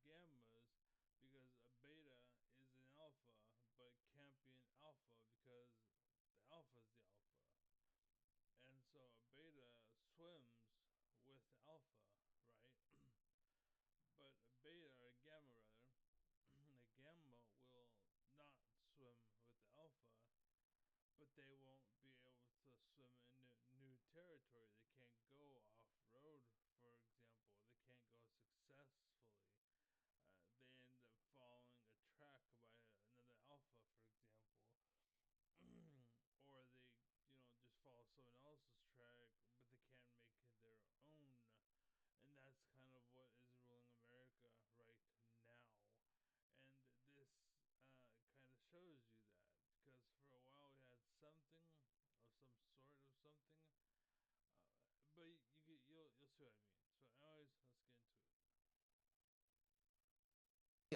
gammas because a beta is an alpha, but it can't be an alpha because the alpha is the alpha. And so a beta swims with the alpha, right? But a beta or a gamma rather, a gamma will not swim with the alpha, but they won't be able to swim in new territory. They can't go off road, for example. They can't go successfully. They end up following a track by another alpha, for example, or they, just follow someone else's track, but they can't make it their own. And that's kind of what is ruling America right now. And this kind of shows you that because for a while we had something of some sort of something, but you'll see what I mean. So, anyways, let's get into it.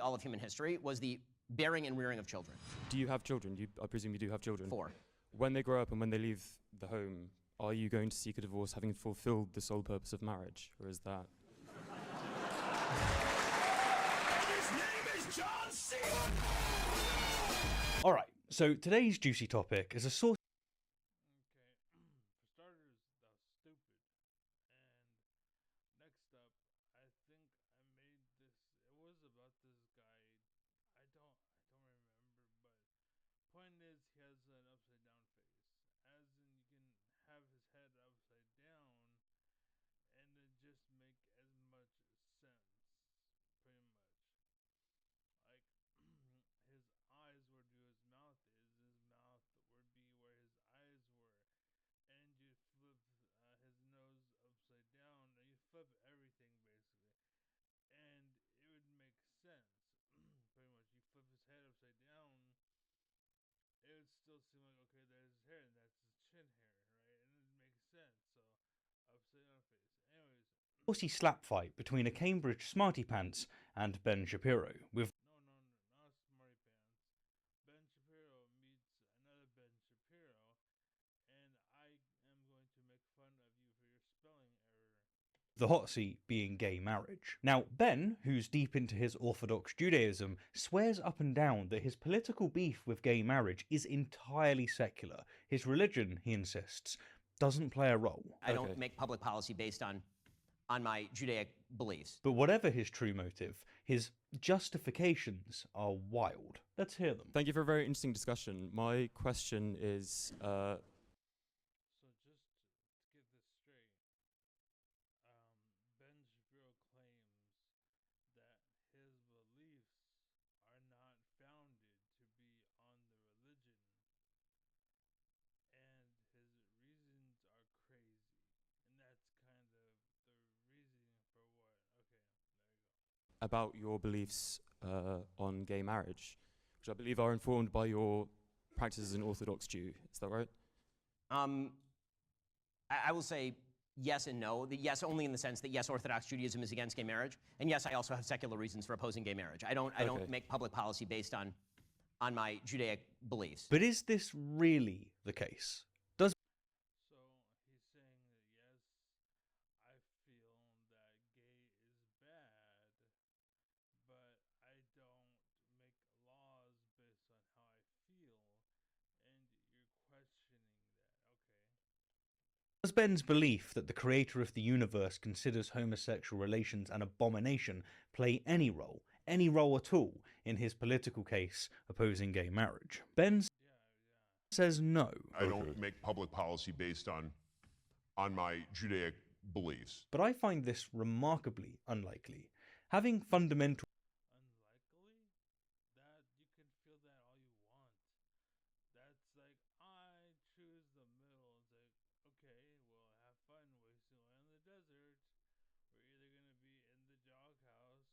All of human history was the bearing and rearing of children. Do you have children? I presume you do have children. 4. When they grow up and when they leave the home, are you going to seek a divorce having fulfilled the sole purpose of marriage? Or is that... His name is John C. Alright, so today's juicy topic is a source. Okay, for starters, that was stupid. And next up, I think I made this. It was about this guy. I don't remember, but point is, he has an upside down face. As in, you can have his head upside down, and it just make as much sense, pretty much. Like his eyes would be where his mouth is. His mouth would be where his eyes were, and you flip his nose upside down, and you flip everything basically, and it would make sense. Pretty much, you flip his head upside down, it would still seem like okay, there's his hair, and that's his chin hair, right? And it makes sense. So, upside down face. Anyways, Saucy slap fight between a Cambridge smarty pants and Ben Shapiro, with no, not Smarty Pants. Ben Shapiro meets another Ben Shapiro, and I am going to make fun of you for your spelling error. the hot seat being gay marriage. Now, Ben, who's deep into his Orthodox Judaism, swears up and down that his political beef with gay marriage is entirely secular. His religion, he insists, doesn't play a role. I don't make public policy based on my Judaic beliefs. But whatever his true motive, his justifications are wild. Let's hear them. Thank you for a very interesting discussion. My question is, So just to get this straight, Ben Shapiro claims that his beliefs are not founded to be on the religion, and his reasons are crazy, and that's kind of the reasoning for what. Okay, there you go. about your beliefs on gay marriage, which I believe are informed by your practice as an Orthodox Jew. Is that right? I will say yes and no. The yes only in the sense that yes, Orthodox Judaism is against gay marriage, and yes, I also have secular reasons for opposing gay marriage. I don't make public policy based on my Judaic beliefs. But is this really the case? So he's saying that yes, I feel that gay is bad, but I don't make laws based on how I feel, and you're questioning that. Okay. Does Ben's belief that the creator of the universe considers homosexual relations an abomination play any role at all, in his political case opposing gay marriage? Ben says no. I don't make public policy based on my Judaic beliefs. But I find this remarkably unlikely. Having fundamental Unlikely? That you can feel that all you want. That's like I choose the middle. It's like, okay, well have fun wasting away in the desert. We're either gonna be in the dog house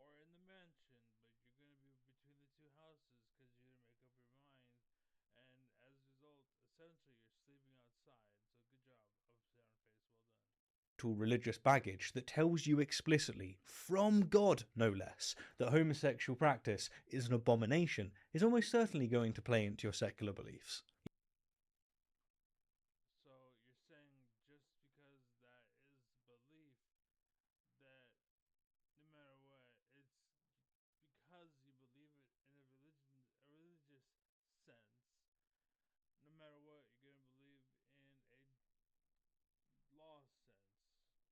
or in the mansion, but you're gonna be between the two houses because you didn't make up your mind. And as a result, essentially you're sleeping outside. So good job, upside down face, well done. religious baggage that tells you explicitly, from God no less, that homosexual practice is an abomination is almost certainly going to play into your secular beliefs. So you're saying just because that is belief, that no matter what, it's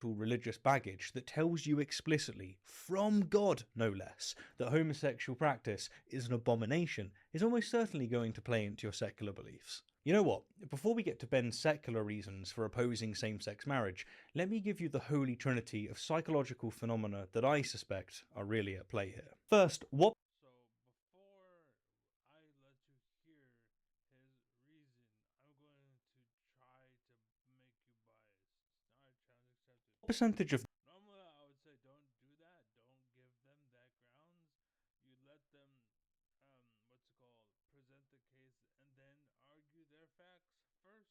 religious baggage that tells you explicitly, from God no less, that homosexual practice is an abomination is almost certainly going to play into your secular beliefs. You know what? Before we get to Ben's secular reasons for opposing same-sex marriage, let me give you the holy trinity of psychological phenomena that I suspect are really at play here. First, what So before I let you hear his reason, I'm going to try to make you biased. Alright, challenge accepted. percentage of Normally, I would say don't do that. Don't give them that grounds. You let them, what's it called, present the case and then argue their facts first.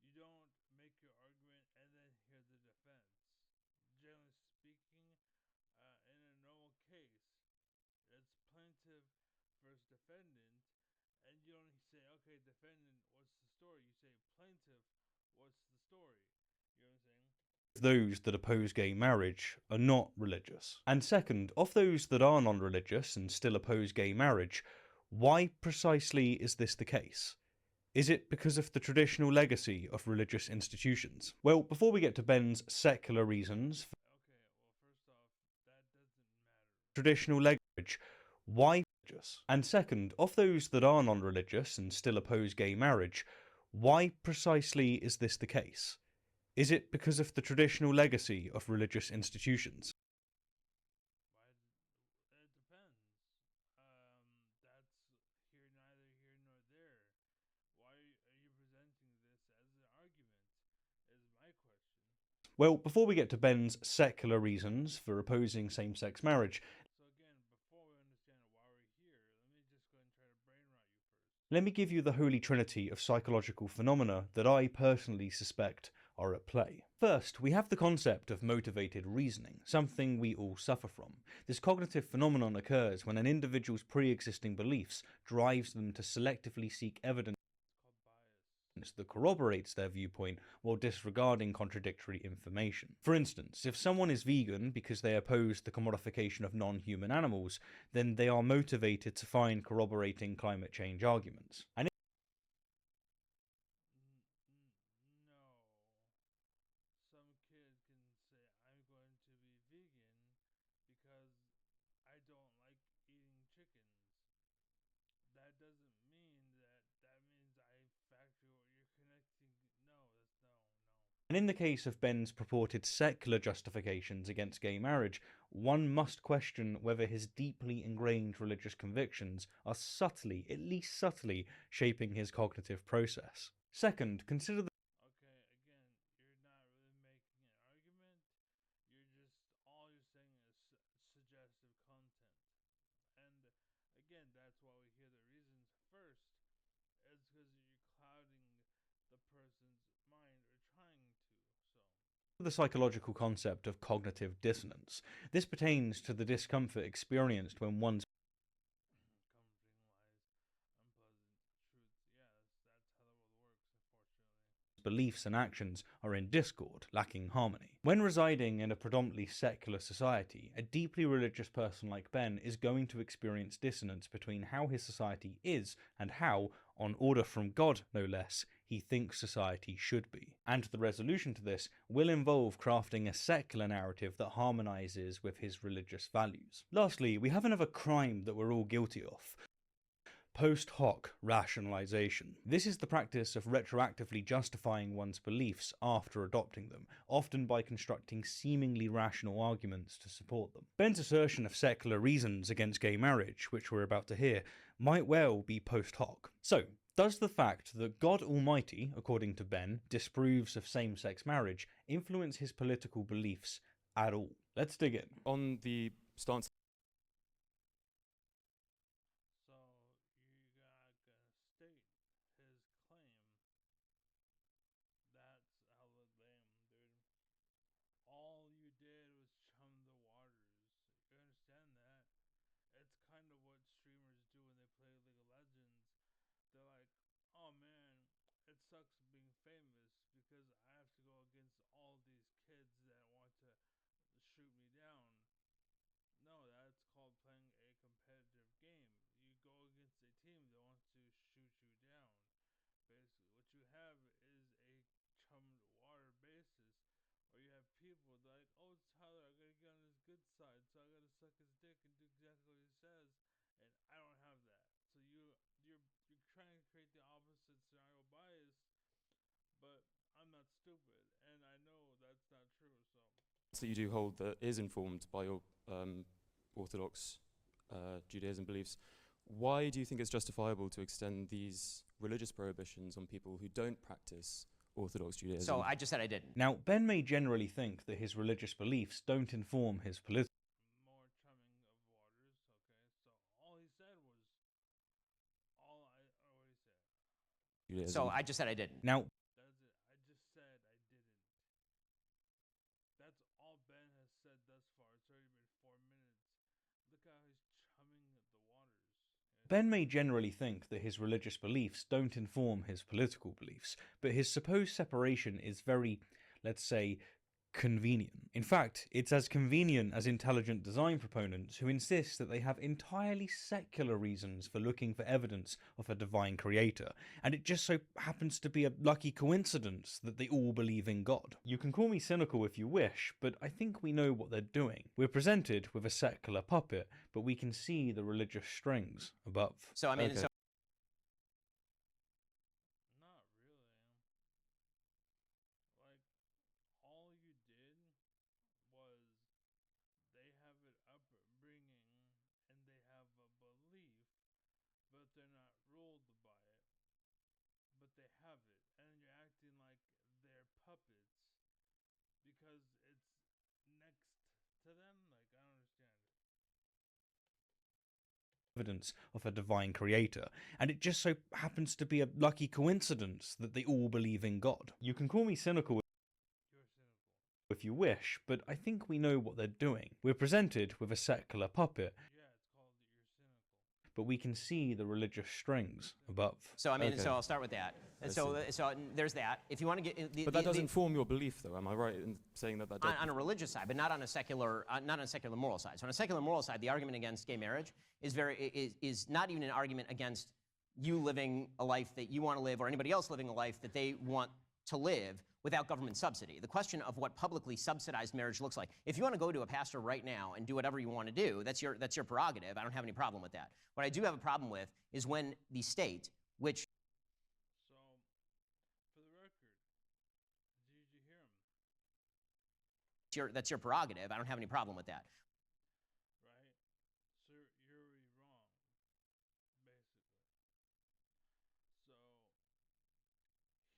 You don't make your argument and then hear the defense. Generally speaking, in a normal case, it's plaintiff versus defendant, and you don't say, okay, defendant, what's the story? You say, plaintiff, what's the story? You know what I'm saying? those that oppose gay marriage are not religious? And second, of those that are non-religious and still oppose gay marriage, why precisely is this the case? Is it because of the traditional legacy of religious institutions? Well, before we get to Ben's secular reasons for Okay, well, first off, that doesn't matter. traditional language, why religious? And second, of those that are non-religious and still oppose gay marriage, why precisely is this the case? Is it because of the traditional legacy of religious institutions? Why? It depends. That's here, neither here nor there. Why are you presenting this as an argument? Is my question. Well, before we get to Ben's secular reasons for opposing same-sex marriage, So again, before we understand why we're here, let me just go and try to brain rot you first. let me give you the holy trinity of psychological phenomena that I personally suspect are at play. First, we have the concept of motivated reasoning, something we all suffer from. This cognitive phenomenon occurs when an individual's pre-existing beliefs drives them to selectively seek evidence It's called bias. that corroborates their viewpoint while disregarding contradictory information. For instance, if someone is vegan because they oppose the commodification of non-human animals, then they are motivated to find corroborating climate change arguments. And No. Some kid can say, I'm going to be vegan because I don't like eating chickens. That doesn't mean that means I factor you're connecting. No, that's no, no. in the case of Ben's purported secular justifications against gay marriage, one must question whether his deeply ingrained religious convictions are subtly, at least subtly, shaping his cognitive process. Second, consider the Okay, again, you're not really making an argument. You're just all you're saying is suggestive content. And again, that's why we hear the reasons first. It's because you're clouding the person's mind or trying to. So the psychological concept of cognitive dissonance. This pertains to the discomfort experienced when one's comforting lies, unpleasant truth. Yeah, that's how the world works, unfortunately. beliefs and actions are in discord, lacking harmony. When residing in a predominantly secular society, a deeply religious person like Ben is going to experience dissonance between how his society is and how, on order from God no less, he thinks society should be. And the resolution to this will involve crafting a secular narrative that harmonizes with his religious values. Lastly, we have another crime that we're all guilty of: post hoc rationalization. This is the practice of retroactively justifying one's beliefs after adopting them, often by constructing seemingly rational arguments to support them. Ben's assertion of secular reasons against gay marriage, which we're about to hear, might well be post hoc. So, does the fact that God Almighty, according to Ben, disapproves of same-sex marriage influence his political beliefs at all? Let's dig in. On the stance So you gotta state his claim. That's hella lame, dude. All you did was chum the waters. You understand that? It's kind of what streamers do when they play League of Legends. They're like, oh man, it sucks being famous because I have to go against all these kids that want to shoot me down. No, that's called playing a competitive game. You go against a team that wants to shoot you down. Basically, what you have is a chummed water basis, or you have people good side, so I gotta suck his dick and do exactly what he says, and I don't have that. So you're trying to create the opposite scenario bias, but I'm not stupid, and I know that's not true. So that you do hold that is informed by your Orthodox Judaism beliefs. Why do you think it's justifiable to extend these religious prohibitions on people who don't practice Orthodox Judaism? So I just said I didn't. Now, Ben may generally think that his religious beliefs don't inform his political more chumming of waters. Okay, so all he said was all I already said. Judaism. So I just said I didn't. Now, That's it. I just said I didn't. That's all Ben has said thus far. It's already been 4 minutes. Look how he's chumming the waters. Ben may generally think that his religious beliefs don't inform his political beliefs, but his supposed separation is very, let's say, convenient. In fact, it's as convenient as intelligent design proponents who insist that they have entirely secular reasons for looking for evidence of a divine creator, and it just so happens to be a lucky coincidence that they all believe in God. You can call me cynical if you wish, but I think we know what they're doing. We're presented with a secular puppet, but we can see the religious strings above. So I mean, Okay. so Not really. Like, all you did was they have it upbringing and they have a belief, but they're not ruled by it. But they have it, and you're acting like they're puppets because it's next to them. Like, I don't understand it. Evidence of a divine creator, and it just so happens to be a lucky coincidence that they all believe in God. You can call me cynical You're cynical. if you wish, but I think we know what they're doing. We're presented with a secular puppet, Yeah, it's called you're cynical. but we can see the religious strings above. I mean, Okay. so I'll start with that. I So see. so there's that. If you want to get, But that doesn't form your belief, though. Am I right in saying that that on a religious side, but not on a secular, moral side. So on a secular moral side, the argument against gay marriage is not even an argument against you living a life that you want to live or anybody else living a life that they want to live without government subsidy. The question of what publicly subsidized marriage looks like. If you want to go to a pastor right now and do whatever you want to do, that's your prerogative. I don't have any problem with that. What I do have a problem with is when the state, which So, for the record, did you hear him? that's your prerogative. I don't have any problem with that. Right? So you're wrong, basically. So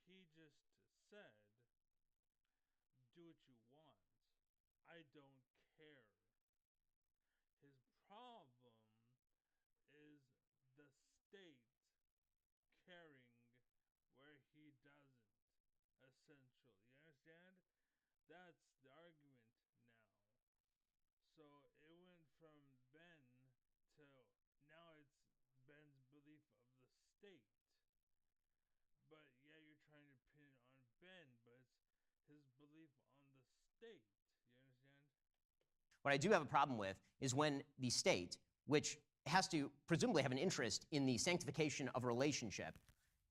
he just said, do what you want. I don't care. His problem is the state caring where he doesn't, essentially. You understand? That's the argument now. So it went from Ben to now it's Ben's belief of the state. But yeah, you're trying to pin it on Ben, but it's his belief on the state. You understand? What I do have a problem with is when the state, which has to presumably have an interest in the sanctification of a relationship,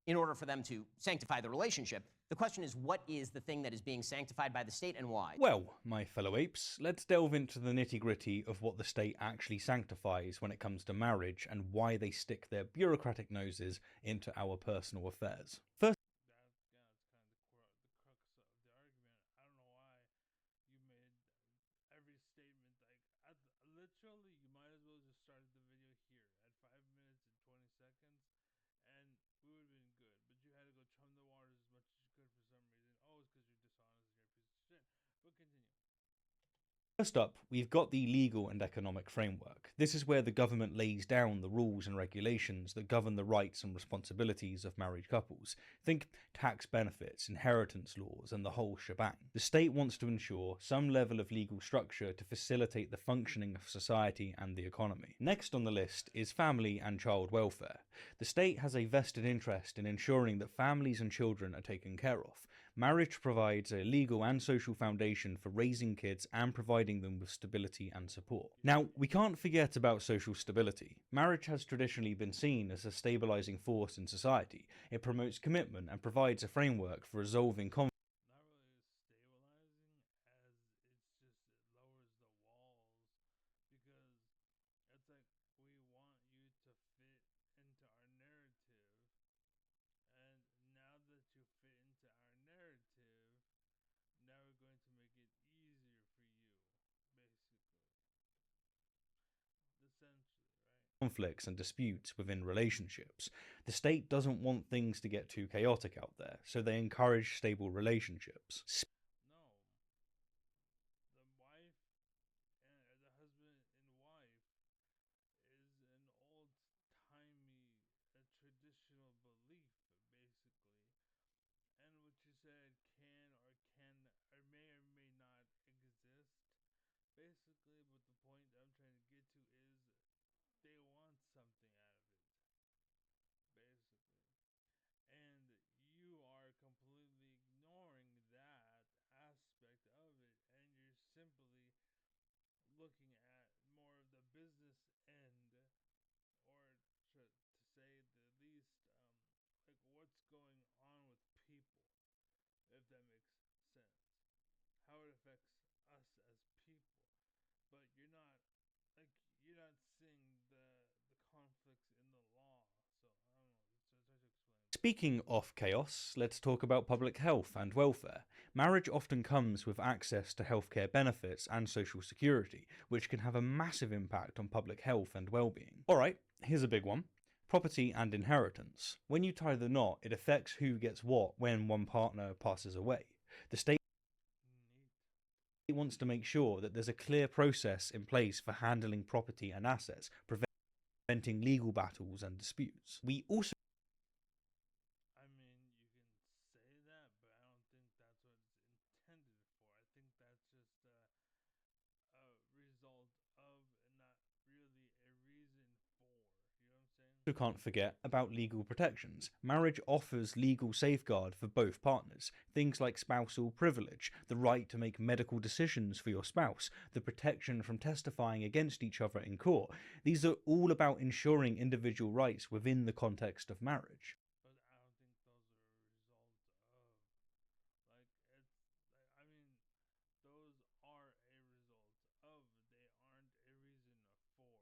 in order for them to sanctify the relationship, the question is, what is the thing that is being sanctified by the state and why? Well, my fellow apes, let's delve into the nitty-gritty of what the state actually sanctifies when it comes to marriage and why they stick their bureaucratic noses into our personal affairs. First, That's kind of the crux of the argument. I don't know why you made every statement like literally. You might as well just started the video here at 5 minutes and 20 seconds, and we would have been good. But you had to go chum the waters as much as you could for some reason. Oh, it's because you're dishonest and you're a piece of shit. But continue. First up, we've got the legal and economic framework. This is where the government lays down the rules and regulations that govern the rights and responsibilities of married couples. Think tax benefits, inheritance laws, and the whole shebang. The state wants to ensure some level of legal structure to facilitate the functioning of society and the economy. Next on the list is family and child welfare. The state has a vested interest in ensuring that families and children are taken care of. Marriage provides a legal and social foundation for raising kids and providing them with stability and support. Now, we can't forget about social stability. Marriage has traditionally been seen as a stabilizing force in society. It promotes commitment and provides a framework for resolving conflict. Not really stabilizing, as it's just it lowers the walls conflicts and disputes within relationships. The state doesn't want things to get too chaotic out there, so they encourage stable relationships. No. The wife and the husband and wife is an old timey traditional belief, basically. And what you said or may not exist, basically. But the point that I'm trying to get to is they want something out of it, basically. And you are completely ignoring that aspect of it, and you're simply looking at more of the business end, or to say the least, like what's going on with people, if that makes sense. How it affects us as people. But you're not seeing the conflicts in the law. So I don't know. So try to explain. Speaking of chaos, let's talk about public health and welfare. Marriage often comes with access to healthcare benefits and social security, which can have a massive impact on public health and well-being. Alright, here's a big one. Property and inheritance. When you tie the knot, it affects who gets what when one partner passes away. The state wants to make sure that there's a clear process in place for handling property and assets, preventing legal battles and disputes. We also I mean, you can say that, but I don't think that's what it's intended for. I think that's just a result of, and not really a reason for. You know what I'm saying? can't forget about legal protections. Marriage offers legal safeguard for both partners. Things like spousal privilege, the right to make medical decisions for your spouse, the protection from testifying against each other in court. These are all about ensuring individual rights within the context of marriage. But I don't think those are a result of. Like, it's. Like, I mean, those are a result of. They aren't a reason for. So.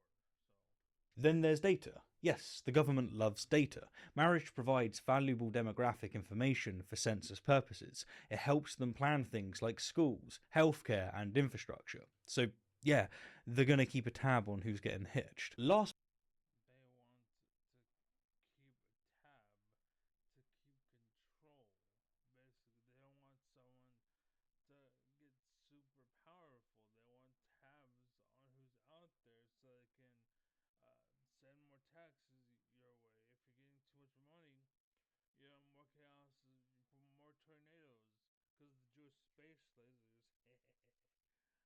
Then there's data. Yes, the government loves data. Marriage provides valuable demographic information for census purposes. It helps them plan things like schools, healthcare, and infrastructure. So, yeah, they're going to keep a tab on who's getting hitched. Last They want to keep a tab, to keep control. Basically, they don't want someone to get super powerful. They want tabs on who's out there so they can send more taxes your way. If you're getting too much money, you know, more chaos, more tornadoes, because the Jewish space lasers. I'm just kidding, but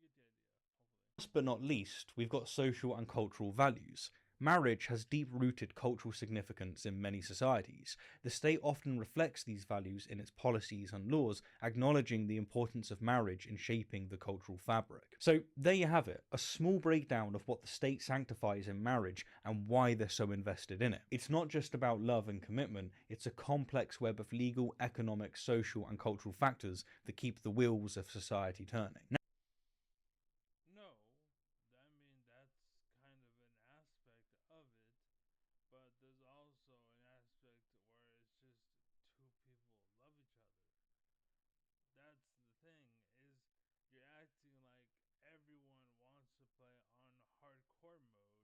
you get the idea, hopefully. Last but not least, we've got social and cultural values. Marriage has deep rooted cultural significance in many societies. The state often reflects these values in its policies and laws, acknowledging the importance of marriage in shaping the cultural fabric. So, there you have it, a small breakdown of what the state sanctifies in marriage and why they're so invested in it. It's not just about love and commitment, it's a complex web of legal, economic, social, and cultural factors that keep the wheels of society turning. No, I mean that's kind of an aspect of it, but there's also an aspect where it's just two people love each other. That's the thing, is you're acting like everyone wants to play on hardcore mode.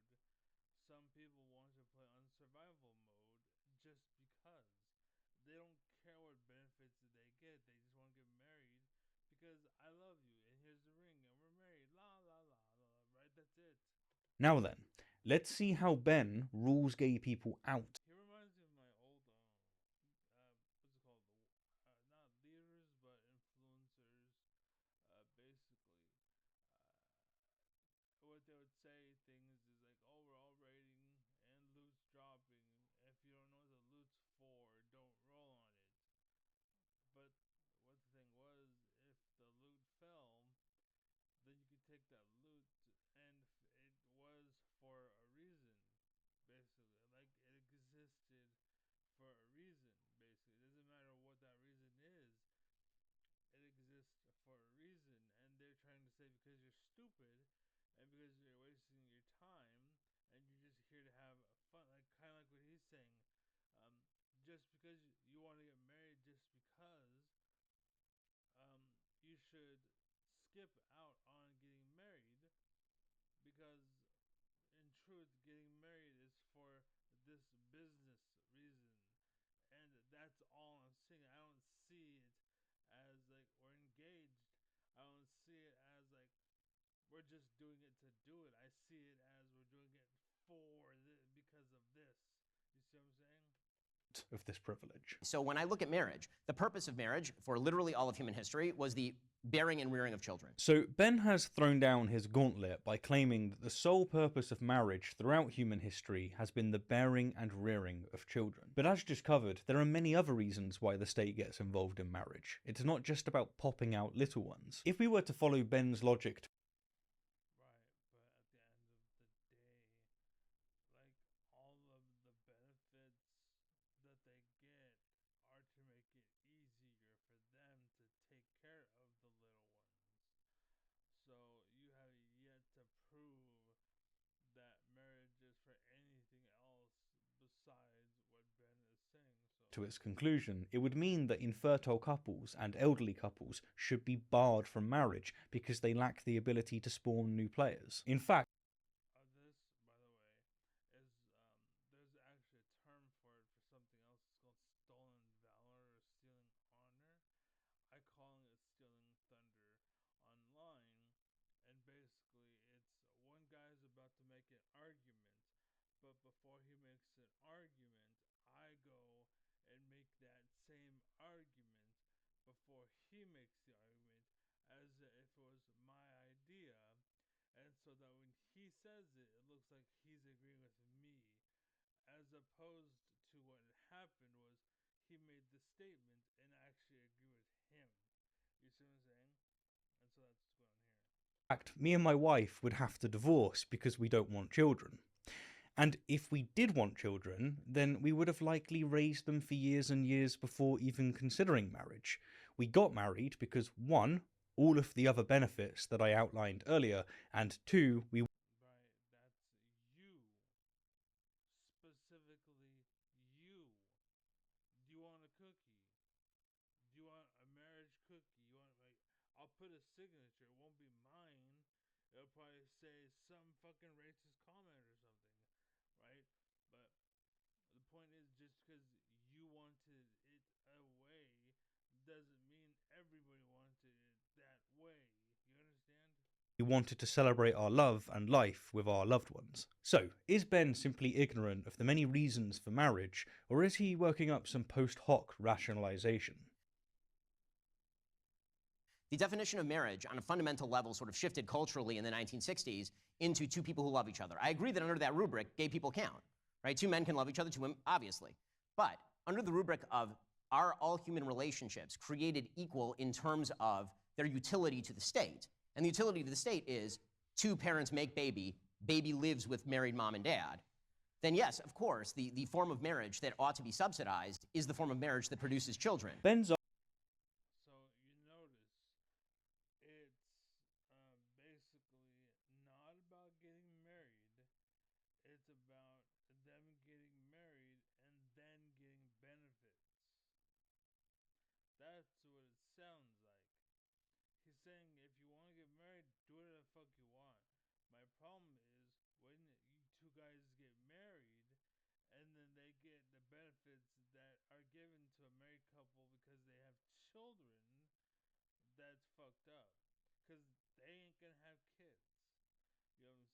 Some people want to play on survival mode just because. They don't care what benefits they get. They just want to get married because I love you and here's the ring and we're married. La la la la. Right? That's it. Now then, let's see how Ben rules gay people out. He reminds me of my old what's it called? Not leaders, but influencers. Basically, what they would say things is like, oh, we're all raiding and loot's dropping. If you don't know what the loot's for, don't roll on it. But what the thing was, if the loot fell, then you could take that loot, and it was for a reason, basically. Like, it existed for a reason, basically. It doesn't matter what that reason is, it exists for a reason. And they're trying to say because you're stupid and because you're wasting your time and you're just here to have fun, like kind of like what he's saying. Um, just because you want to get married, just because you should skip out on getting married, because in truth with getting married is for this business reason, and that's all I'm seeing. I don't see it as like we're engaged. I don't see it as like we're just doing it to do it. I see it as we're doing it for this because of this. You see what I'm saying? Of this privilege. So when I look at marriage, the purpose of marriage for literally all of human history was the bearing and rearing of children. So Ben has thrown down his gauntlet by claiming that the sole purpose of marriage throughout human history has been the bearing and rearing of children. But as just covered, there are many other reasons why the state gets involved in marriage. It's not just about popping out little ones. If we were to follow Ben's logic Right, but at the end of the day, like all of the benefits that they get are to make it easier for them to take care of the little ones. So you have yet to prove that marriage is for anything else besides what Ben is saying. So to its conclusion, it would mean that infertile couples and elderly couples should be barred from marriage because they lack the ability to spawn new players. In fact, this, by the way, is there's actually a term for it for something else. It's called stolen valor or stealing honor. I calling it stealing thunder online, and basically it's one guy's about to make an argument, but before he makes an argument, I go and make that same argument before he makes the argument, as if it was my idea, and so that when he says it, it looks like he's agreeing with me, as opposed to what happened was he made the statement and I actually agree with him. You see what I'm saying? And so that's what's going on here. me and my wife would have to divorce because we don't want children. And if we did want children, then we would have likely raised them for years and years before even considering marriage. We got married because 1, all of the other benefits that I outlined earlier, and 2, we Right, that's you. Specifically, you. Do you want a cookie? Do you want a marriage cookie? You want like I'll put a signature. It won't be mine. It'll probably say some fucking racist comment or something, right? But the point is, just because you wanted it a way doesn't mean everybody wanted it that way. You understand? wanted to celebrate our love and life with our loved ones. So, is Ben simply ignorant of the many reasons for marriage, or is he working up some post hoc rationalization? The definition of marriage on a fundamental level sort of shifted culturally in the 1960s into two people who love each other. I agree that under that rubric, gay people count, right? Two men can love each other, two women, obviously. But under the rubric of are all human relationships created equal in terms of their utility to the state? And the utility to the state is two parents make baby, baby lives with married mom and dad. Then yes, of course, the form of marriage that ought to be subsidized is the form of marriage that produces children. Ben's So you notice it's basically not about getting married. It's about them getting married and then getting benefits. That's what it sounds like. He's saying if you want to get married, do whatever the fuck you want. My problem is when you two guys get married and then they get the benefits that are given to a married couple because they have children, that's fucked up. Because they ain't gonna have kids. You know what I'm saying?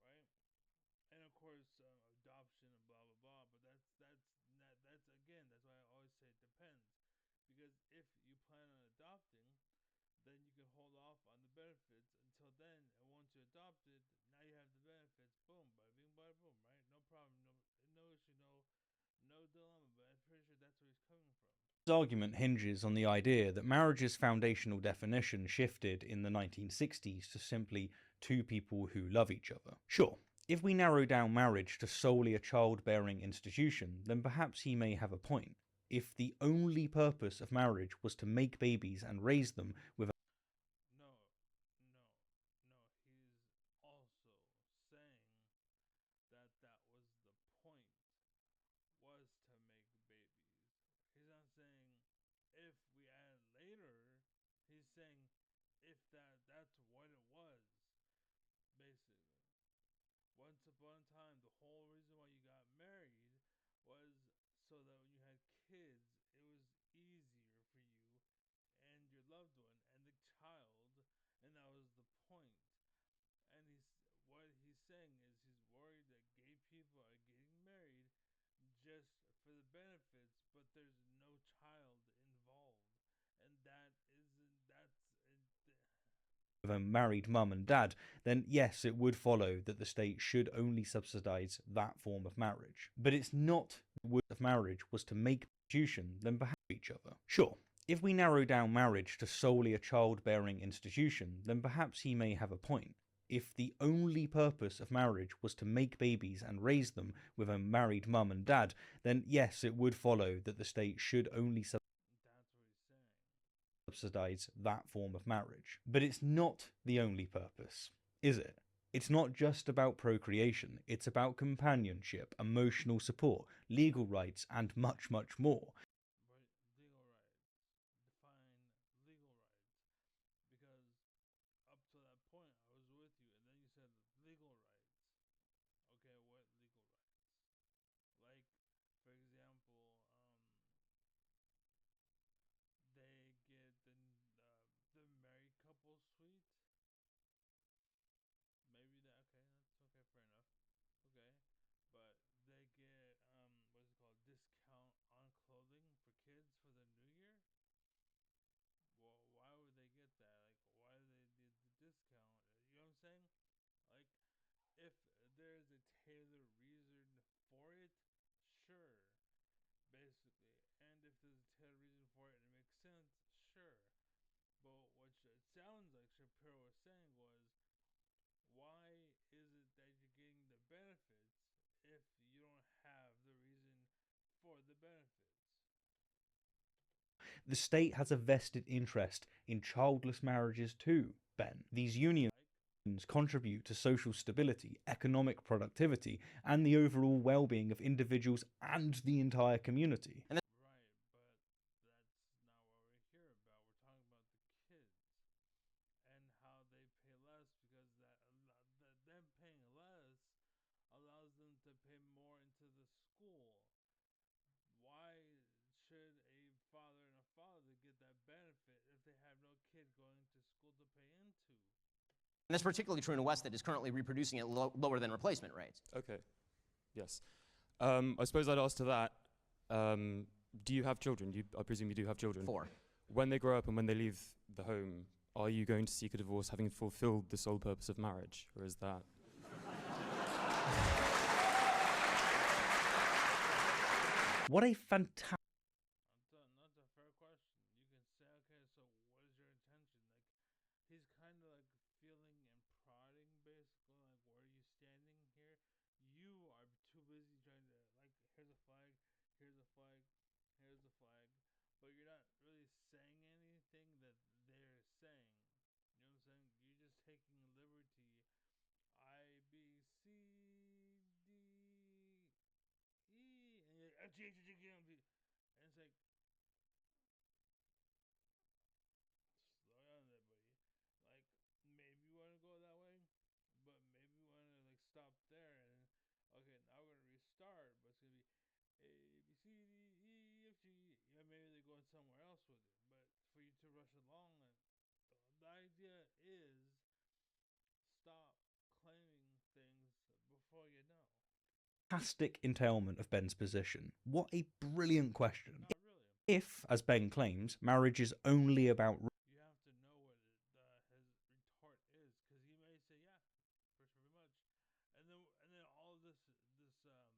Right? And of course, adoption and blah blah blah. But that's again. That's why I always say it depends. Because if you plan on adopting, then you can hold off on the benefits until then. And once you adopt it, now you have the benefits. Boom, bada bing, bada boom. Right? No problem. No issue. No dilemma. But I'm pretty sure that's where he's coming from. argument hinges on the idea that marriage's foundational definition shifted in the 1960s to simply two people who love each other. Sure, if we narrow down marriage to solely a childbearing institution, then perhaps he may have a point. If the only purpose of marriage was to make babies and raise them with No, no, no. He's also saying that that was the point, was to make babies. He's not saying if we add later. He's saying if that's what it was, basically. Once once upon a time, the whole reason why you got married was so that when you had kids, it was easier for you and your loved one and the child, and that was the point. And what he's saying is he's worried that gay people are getting married just for the benefits, but there's no child involved, and that isn't that's of a married mum and dad, then yes, it would follow that the state should only subsidise that form of marriage. But it's not the wood of marriage was to make institution then perhaps each other. Sure, if we narrow down marriage to solely a childbearing institution, then perhaps he may have a point. If the only purpose of marriage was to make babies and raise them with a married mum and dad, then yes, it would follow that the state should only that's what he's saying. subsidize that form of marriage. But it's not the only purpose, is it? It's not just about procreation, it's about companionship, emotional support, legal rights, and much, much more. But legal rights, define legal rights, because up to that point I was with you, and then you said legal rights. Okay, what legal rights? Like, for example, they get the married couple suite. Maybe that okay. That's okay. Fair enough. Okay, but they get what's it called? Discount on clothing for kids for the new year. Well, why would they get that? Like, why do they need the discount? You know what I'm saying? Like, if there's a tailored reason for it, sure, basically. And if there's a tailored reason for it and it makes sense, sure. But what it sounds like Shapiro was saying was, why is it that you're getting the benefits if you don't have the reason for the benefits? The state has a vested interest in childless marriages too, Ben. These unions Like, contribute to social stability, economic productivity, and the overall well-being of individuals and the entire community. And right, but that's not what we're here about. We're talking about the kids and how they pay less because them paying less allows them to pay more into the school. Why should a father and a father get that benefit if they have no kid going to school to pay into? And that's particularly true in a West that is currently reproducing at lower than replacement rates. Okay, yes. I suppose I'd ask to that, do you have children? I presume you do have children. 4. When they grow up and when they leave the home, are you going to seek a divorce having fulfilled the sole purpose of marriage? Or is that... what a fantastic... That's a fair question. You can say, okay, so what is your intention? Like, he's kind of like feeling and prodding, basically, like, where are you standing here? You are too busy trying to, like, here's a flag, here's a flag, here's a flag, but you're not really saying anything that they're saying. You know what I'm saying? You're just taking liberty. I, B, C, D, E, and you're like, F, G, H, I, J, K, L, M, N, P. And it's like, slow down there, buddy. Like, maybe you want to go that way, but maybe you want to like stop there and okay, now we're gonna restart, but it's gonna be A B C D E F G. Yeah, maybe they're going somewhere else with it, but for you to rush along, the idea is stop claiming things before you know. fantastic entailment of Ben's position. What a brilliant question. Not really. If, as Ben claims, marriage is only about You have to know what his retort is, because he may say, "Yeah, pretty much," and then all this what's it called,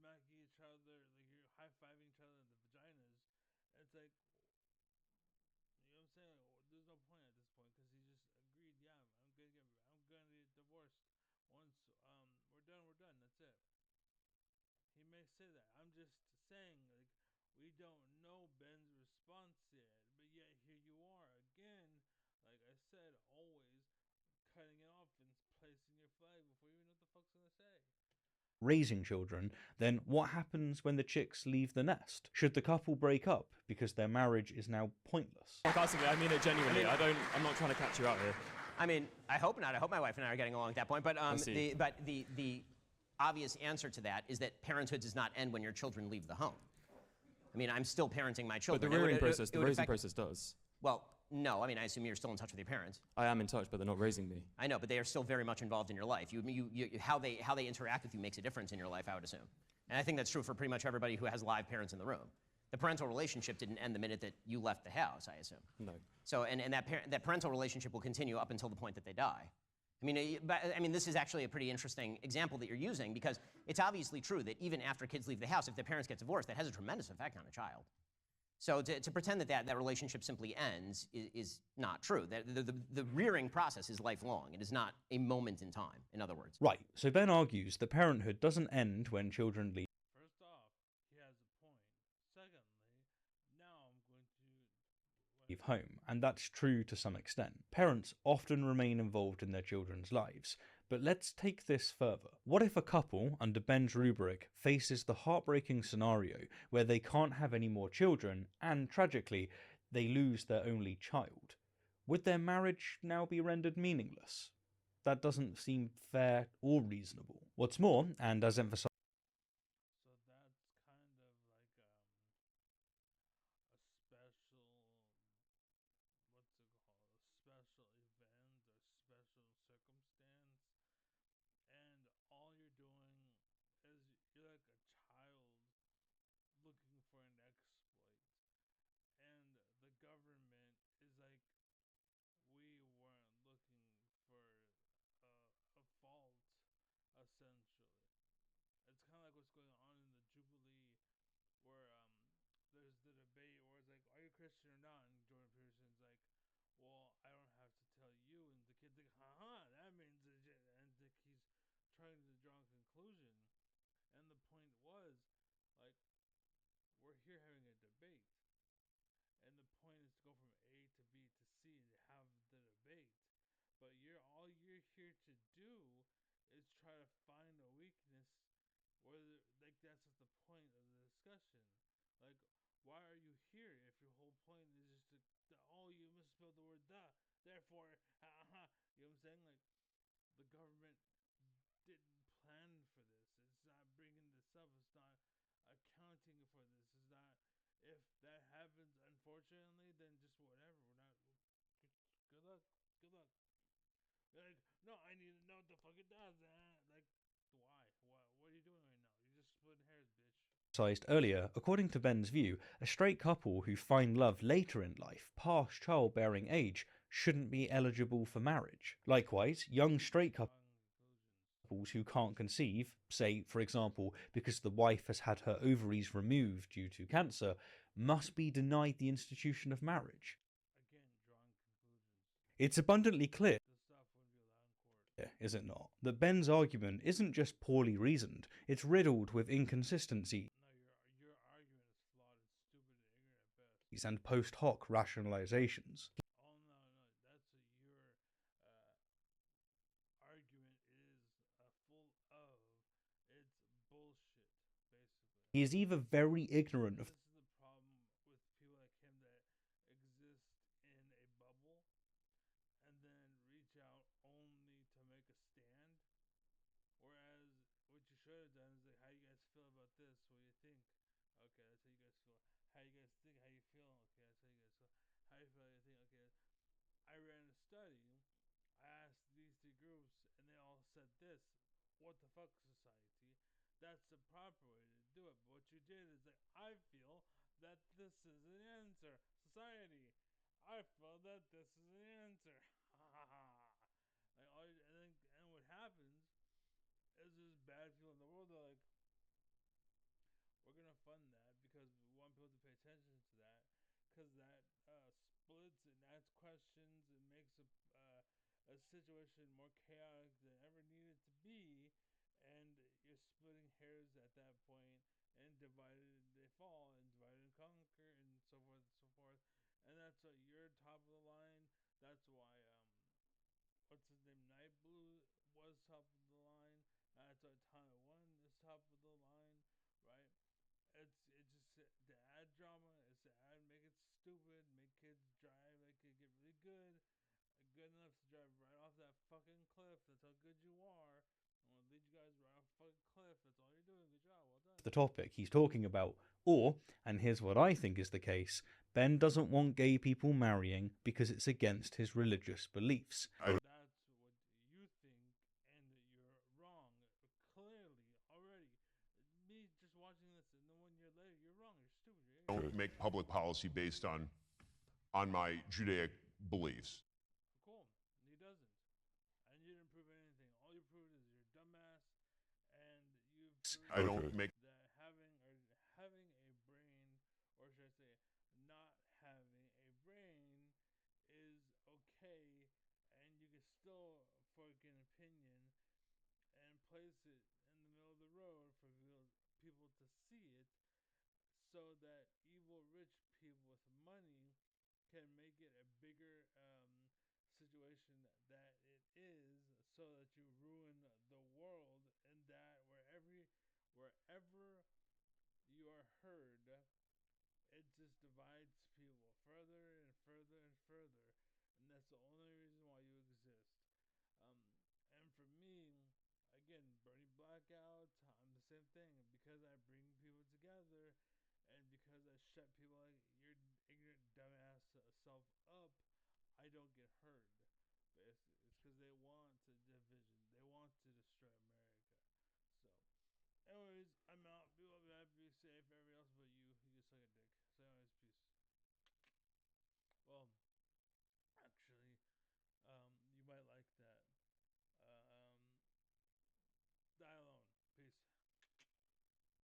smacking each other, like you're high fiving each other in the vaginas. It's like, you know what I'm saying? There's no point at this point because he just agreed. Yeah, I'm gonna get divorced once we're done. We're done. That's it. He may say that. I'm just saying, like, we don't know Ben's response yet, but yet here you are again. Like I said, always cutting it off and placing your flag before you even know what the fuck's gonna say. raising children, then what happens when the chicks leave the nest? Should the couple break up because their marriage is now pointless? Sarcastically, I mean it genuinely. I'm not trying to catch you out here. I mean, I hope not. I hope my wife and I are getting along at that point. But the obvious answer to that is that parenthood does not end when your children leave the home. I mean, I'm still parenting my children. But the rearing process does. Well, no. I mean, I assume you're still in touch with your parents. I am in touch, but they're not raising me. I know, but they are still very much involved in your life. How they interact with you makes a difference in your life, I would assume. And I think that's true for pretty much everybody who has live parents in the room. The parental relationship didn't end the minute that you left the house, I assume. No. So, and that parental relationship will continue up until the point that they die. I mean, this is actually a pretty interesting example that you're using, because it's obviously true that even after kids leave the house, if their parents get divorced, that has a tremendous effect on a child. So to pretend that relationship simply ends is not true. The rearing process is lifelong. It is not a moment in time, in other words. Right, so Ben argues that parenthood doesn't end when children leave First off, he has a point. Secondly, now I'm going to home, and that's true to some extent. Parents often remain involved in their children's lives, but let's take this further. What if a couple, under Ben's rubric, faces the heartbreaking scenario where they can't have any more children and, tragically, they lose their only child? Would their marriage now be rendered meaningless? That doesn't seem fair or reasonable. What's more, and as emphasized So that's kind of like a special, what's it called? A special event or special circumstance. And all you're doing is you're like a child looking for an exploit. And the government is like, we weren't looking for a fault, essentially. It's kind of like what's going on in the Jubilee, where there's the debate where it's like, are you Christian or not? And Jordan Peterson's like, well, I don't have to tell you. And the kid's like, haha, that means legit. And he's trying to draw a conclusion. And the point was, like, we're here having a debate. And the point is to go from A to B to C and have the debate. But all you're here to do is try to find a weakness where, like, that's just the point of the discussion. Like, why are you here if your whole point is just oh, you misspelled the word the, therefore, you know what I'm saying? Like, the government didn't plan for this. It's not bringing this up. It's not accounting for this. It's not. If that happens, unfortunately, then just whatever. We're not. Good luck. Good luck. You're like, no, I need to know what the fuck it does. Like, why? What are you doing right now? You're just splitting hairs, bitch. earlier, according to Ben's view, a straight couple who find love later in life, past childbearing age, shouldn't be eligible for marriage. Likewise, young straight couples who can't conceive, say, for example, because the wife has had her ovaries removed due to cancer, must be denied the institution of marriage. Again, drawing conclusions. It's abundantly clear, This stuff wouldn't be allowed in court. is it not, that Ben's argument isn't just poorly reasoned, it's riddled with inconsistency No, your argument is flawed. It's stupid and ignorant at best. and post hoc rationalizations. Oh no, that's your argument is full of. It's bullshit, basically. He is either very ignorant of This is the problem with people like him that exist in a bubble and then reach out only to make a stand. Whereas what you should have done is like, how you guys feel about this? What do you think? Okay, that's how you guys feel. How you guys think? How you feel? Okay, that's how you guys feel. How you feel? How you think? Okay, I ran a study. I asked these three groups, and they all said this. What the fuck, society? That's the proper way to do it. But what you did is like, I feel that this is an answer. Society, I feel that this is an answer. Like, and what happens is there's bad people in the world that are like, we're gonna fund that because we want people to pay attention to that, because that splits and asks questions and makes a situation more chaotic than ever needed to be, and you're splitting hairs at that point, and divided they fall, and divide and conquer, and so forth and so forth, and that's why you're top of the line. That's why what's his name, Nightblue was top of the line. That's why Taiwan is top of the line, right? It's just to add drama. It's to make it stupid, make kids drive, make it get really good enough to drive right off that fucking cliff. That's how good you are. I'm gonna lead you guys right off a fucking cliff. That's all you're doing. Good job. Well done. The topic he's talking about. Or, and here's what I think is the case, Ben doesn't want gay people marrying because it's against his religious beliefs. That's what you think, and you're wrong. Clearly, already. Me just watching this, and then 1 year later, you're wrong. You're stupid. Don't make public policy based on my Judaic beliefs. Cool. He doesn't. And you didn't prove anything. All you proved is you're a dumbass, and you've proved I don't make that having a brain, or should I say, not having a brain, is okay, and you can still fork an opinion and place it in the middle of the road for people to see it, so that evil rich people with money can make it a bigger situation that it is, so that you ruin the world, and that wherever you are heard, it just divides people further and further and further, and that's the only reason why you exist. Um, and for me, again, Bernie blackouts, I'm the same thing. Because I bring people together, and because I shut people like your ignorant dumbass self up, I don't get heard. But it's because they want a division.